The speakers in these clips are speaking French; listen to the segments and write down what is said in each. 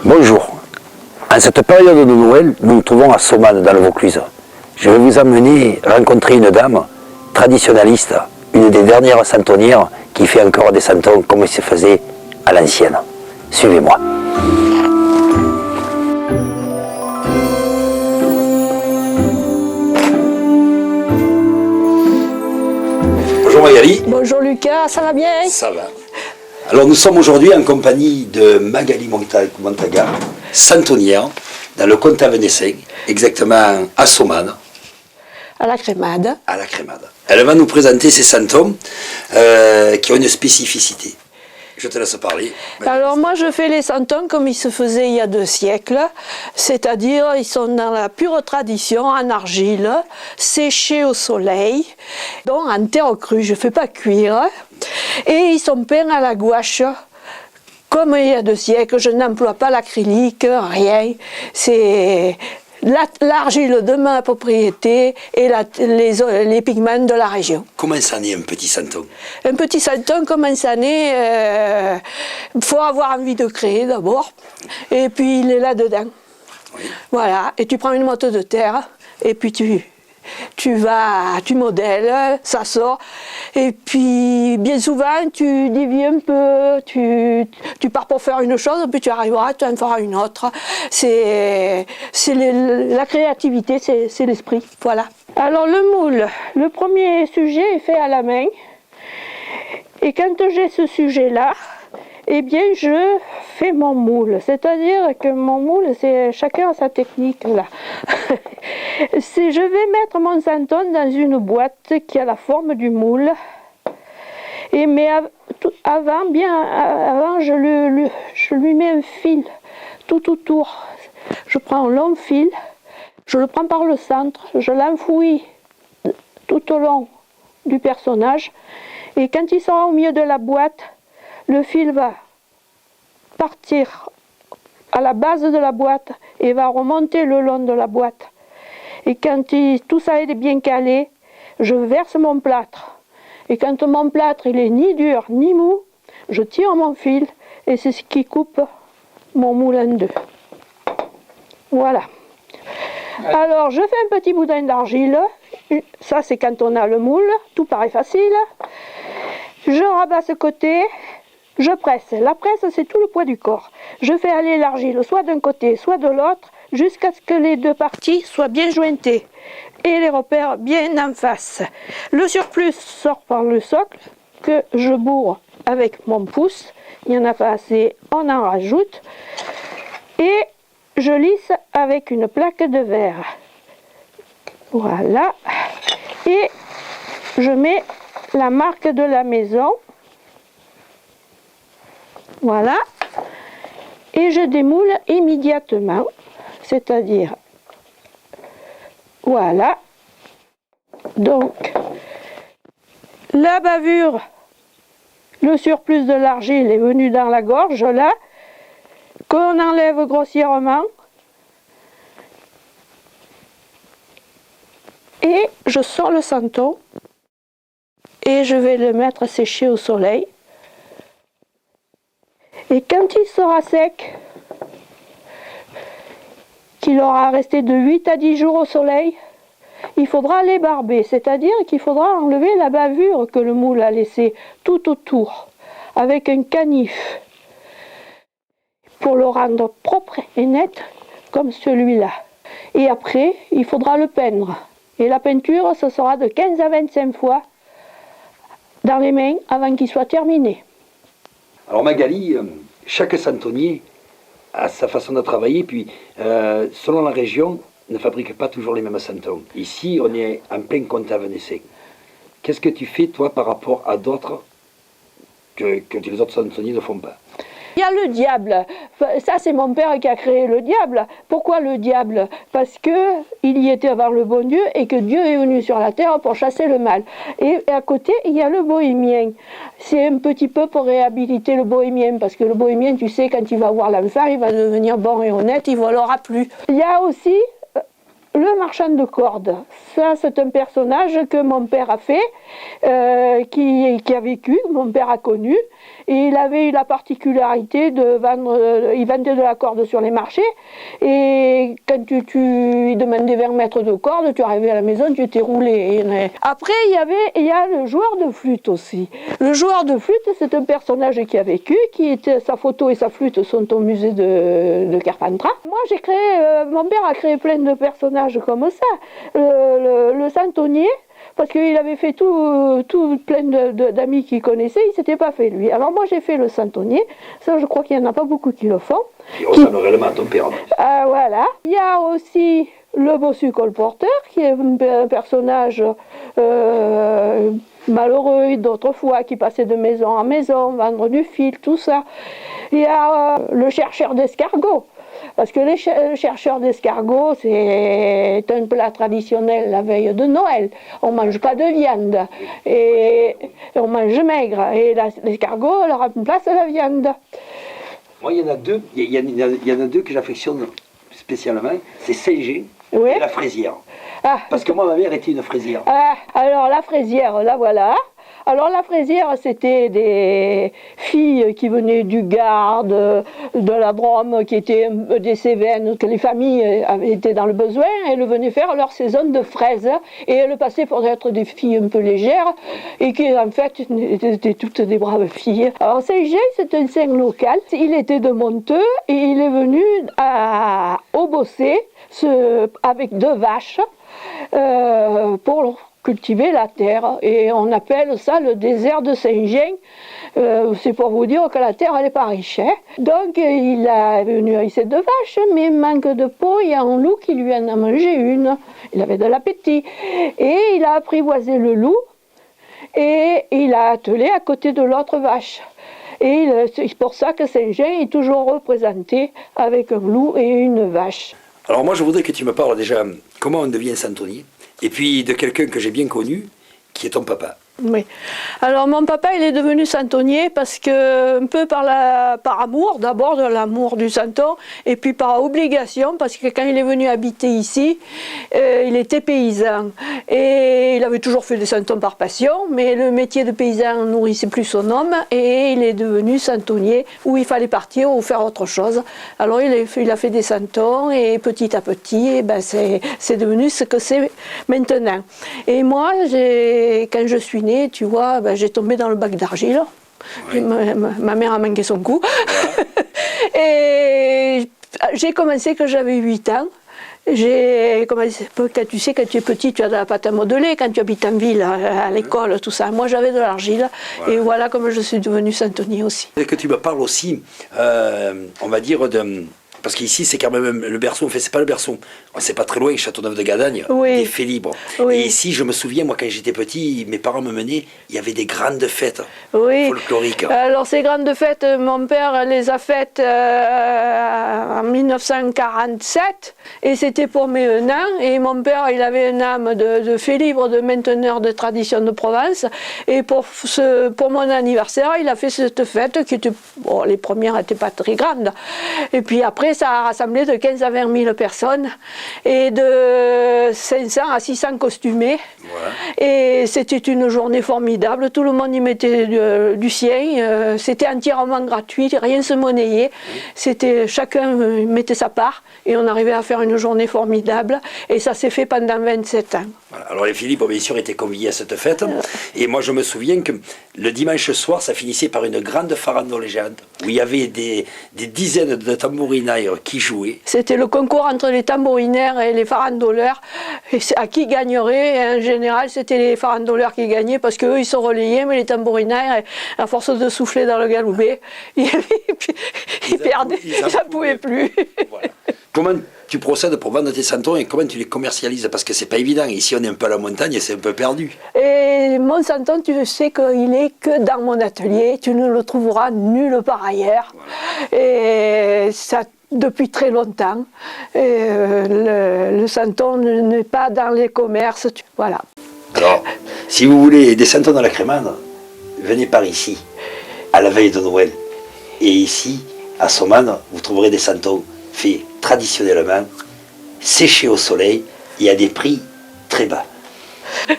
Bonjour. En cette période de Noël, nous nous trouvons à Saumane, dans le Vaucluse. Je vais vous emmener rencontrer une dame traditionnaliste, une des dernières santonnières qui fait encore des santons comme il se faisait à l'ancienne. Suivez-moi. Bonjour Magali. Bonjour Lucas, ça va bien? Ça va. Alors nous sommes aujourd'hui en compagnie de Magali Montaga, santonnière, dans le comtat venessin, exactement à Saumane. À la crémade. À la crémade. Elle va nous présenter ces santons qui ont une spécificité. Je te laisse parler. Alors moi je fais les santons comme ils se faisaient il y a 2 siècles, c'est-à-dire ils sont dans la pure tradition en argile, séchés au soleil, donc en terre crue, je ne fais pas cuire, et ils sont peints à la gouache. Comme il y a 2 siècles, je n'emploie pas l'acrylique, rien, c'est l'argile de ma propriété et les pigments de la région. Comment ça naît un petit santon? Un petit santon, comment ça naît? Il faut avoir envie de créer d'abord, et puis il est là-dedans. Oui. Voilà, et tu prends une motte de terre, et puis tu modèles, ça sort, et puis bien souvent tu dévies un peu, tu pars pour faire une chose, puis tu arriveras, tu en feras une autre. La créativité, c'est l'esprit, voilà. Alors le moule, le premier sujet est fait à la main, et quand j'ai ce sujet-là, eh bien, je fais mon moule. C'est-à-dire que mon moule, c'est chacun a sa technique là. Je vais mettre mon santon dans une boîte qui a la forme du moule. Mais avant, je lui mets un fil tout autour. Je prends un long fil, je le prends par le centre, je l'enfouis tout au long du personnage. Et quand il sera au milieu de la boîte, le fil va partir à la base de la boîte et va remonter le long de la boîte. Et quand tout ça est bien calé, je verse mon plâtre. Et quand mon plâtre il est ni dur ni mou, je tire mon fil et c'est ce qui coupe mon moule en 2. Voilà. Alors je fais un petit boudin d'argile. Ça c'est quand on a le moule, tout paraît facile. Je rabats ce côté, je presse. La presse, c'est tout le poids du corps. Je fais aller l'argile soit d'un côté, soit de l'autre, jusqu'à ce que les 2 parties soient bien jointées et les repères bien en face. Le surplus sort par le socle que je bourre avec mon pouce. Il n'y en a pas assez, on en rajoute. Et je lisse avec une plaque de verre. Voilà. Et je mets la marque de la maison, voilà, et je démoule immédiatement, c'est-à-dire, voilà, donc, la bavure, le surplus de l'argile est venu dans la gorge, là, qu'on enlève grossièrement, et je sors le santon, et je vais le mettre sécher au soleil. Et quand il sera sec, qu'il aura resté de 8 à 10 jours au soleil, il faudra les barber, c'est-à-dire qu'il faudra enlever la bavure que le moule a laissée tout autour, avec un canif, pour le rendre propre et net comme celui-là. Et après, il faudra le peindre. Et la peinture, ce sera de 15 à 25 fois dans les mains avant qu'il soit terminé. Alors Magali, chaque santonnier a sa façon de travailler, puis selon la région, ne fabrique pas toujours les mêmes santons. Ici, on est en plein comtat venessin. Qu'est-ce que tu fais, toi, par rapport à d'autres que les autres santonniers ne font pas? Il y a le diable. Ça, c'est mon père qui a créé le diable. Pourquoi le diable? Parce que il y était avant le bon Dieu et que Dieu est venu sur la terre pour chasser le mal. Et à côté, il y a le bohémien. C'est un petit peu pour réhabiliter le bohémien, parce que le bohémien, tu sais, quand il va voir l'enfant, il va devenir bon et honnête, il ne volera plus. Il y a aussi Le marchand de cordes, ça c'est un personnage que mon père a fait, qui a vécu, mon père a connu. Et il avait eu la particularité de vendre, il vendait de la corde sur les marchés. Et quand il demandait 20 mètres de corde, tu arrivais à la maison, tu étais roulé. Après, il y a le joueur de flûte aussi. Le joueur de flûte, c'est un personnage qui a vécu, sa photo et sa flûte sont au musée de Carpentras. Moi, mon père a créé plein de personnages comme ça. Le santonnier, parce qu'il avait fait tout plein d'amis qu'il connaissait, il ne s'était pas fait lui. Alors moi j'ai fait le santonnier, ça je crois qu'il n'y en a pas beaucoup qui le font. Il ressemble réellement à ton père. Voilà. Il y a aussi le bossu colporteur, qui est un personnage malheureux d'autrefois, qui passait de maison en maison, vendre du fil, tout ça. Il y a le chercheur d'escargots. Parce que le chercheur d'escargots, c'est un plat traditionnel la veille de Noël. On ne mange pas de viande, et on mange maigre. Et l'escargot leur remplace la viande. Moi, il y en a deux, il y en a deux que j'affectionne spécialement, c'est Saint-Gé Oui. et la fraisière. Ah, Parce que moi, ma mère était une fraisière. Ah, alors la fraisière, la voilà. Alors la fraisière, c'était des filles qui venaient du Gard, de la Drôme, qui étaient des Cévennes, que les familles étaient dans le besoin, et elles venaient faire leur saison de fraises. Et elles passaient pour être des filles un peu légères, et qui en fait étaient toutes des braves filles. Alors Saint-Gé, c'est un saint local. Il était de Monteux, et il est venu au Bossé avec 2 vaches pour cultiver la terre, et on appelle ça le désert de Saint-Gien. C'est pour vous dire que la terre elle n'est pas riche, hein. Donc il est venu avec ses 2 vaches, mais manque de peau, il y a un loup qui lui en a mangé une. Il avait de l'appétit et il a apprivoisé le loup et il a attelé à côté de l'autre vache. Et c'est pour ça que Saint-Gien est toujours représenté avec un loup et une vache. Alors moi, je voudrais que tu me parles déjà comment on devient santonnier, et puis de quelqu'un que j'ai bien connu, qui est ton papa. Oui. Alors mon papa il est devenu santonnier parce que un peu par amour, d'abord de l'amour du santon, et puis par obligation parce que quand il est venu habiter ici, il était paysan et il avait toujours fait des santons par passion, mais le métier de paysan nourrissait plus son homme et il est devenu santonnier où il fallait partir ou faire autre chose. Alors il a fait des santons et petit à petit, c'est devenu ce que c'est maintenant. Et moi, quand je suis née, tu vois, j'ai tombé dans le bac d'argile. Oui. Ma mère a manqué son coup. Ouais. Et j'ai commencé quand j'avais 8 ans. J'ai commencé, quand tu es petit, tu as de la pâte à modeler, quand tu habites en ville, à l'école, tout ça. Moi, j'avais de l'argile, ouais. Et voilà comment je suis devenue santonnier aussi. Et que tu me parles aussi, on va dire, parce qu'ici, c'est quand même le berceau, en fait, c'est pas le berceau, c'est pas très loin, Châteauneuf-de-Gadagne, oui. Des faits libres. Oui. Et ici, je me souviens, moi, quand j'étais petit, mes parents me menaient, il y avait des grandes fêtes, oui. Folkloriques. Alors, ces grandes fêtes, mon père les a faites en 1947, et c'était pour mes 1 an, et mon père, il avait une âme de fait libre, de mainteneur de tradition de Provence, et pour mon anniversaire, il a fait cette fête, qui était, bon, les premières n'étaient pas très grandes, et puis après, ça a rassemblé de 15 à 20 000 personnes et de 500 à 600 costumés. Ouais. Et c'était une journée formidable. Tout le monde y mettait du sien. C'était entièrement gratuit, rien ne se monnayait. Chacun mettait sa part et on arrivait à faire une journée formidable. Et ça s'est fait pendant 27 ans. Voilà. Alors les Philippe, bien sûr, étaient conviés à cette fête. Et moi, je me souviens que le dimanche soir, ça finissait par une grande farandole géante où il y avait des dizaines de tambourinaires qui jouaient. C'était le concours entre les tambourinaires et les farandoleurs. Et à qui gagnerait? Et en général, c'était les farandoleurs qui gagnaient parce qu'eux, ils sont relayés, mais les tambourinaires, à force de souffler dans le galoubet, ils perdaient, ils n'en pouvaient plus. Voilà. Comment tu procèdes pour vendre tes santons et comment tu les commercialises? Parce que c'est pas évident. Ici, on est un peu à la montagne et c'est un peu perdu. Et mon santon, tu sais qu'il est que dans mon atelier. Tu ne le trouveras nulle part ailleurs. Voilà. Et ça, depuis très longtemps. Et le santon n'est pas dans les commerces. Voilà. Alors, si vous voulez des santons dans la crémade, venez par ici, à la veille de Noël. Et ici, à Somane, vous trouverez des santons faits traditionnellement, séchés au soleil, et à des prix très bas.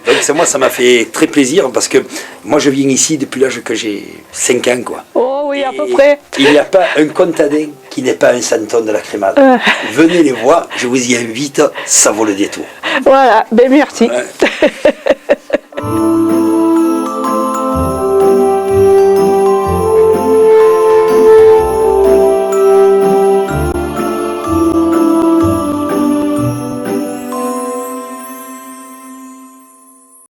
Donc moi, ça m'a fait très plaisir parce que moi, je viens ici depuis l'âge que j'ai 5 ans, quoi. Oh oui, à peu près. Il n'y a pas un contadin qui n'est pas un santon de la crémade. Venez les voir, je vous y invite, ça vaut le détour. Voilà, ben merci. Ouais.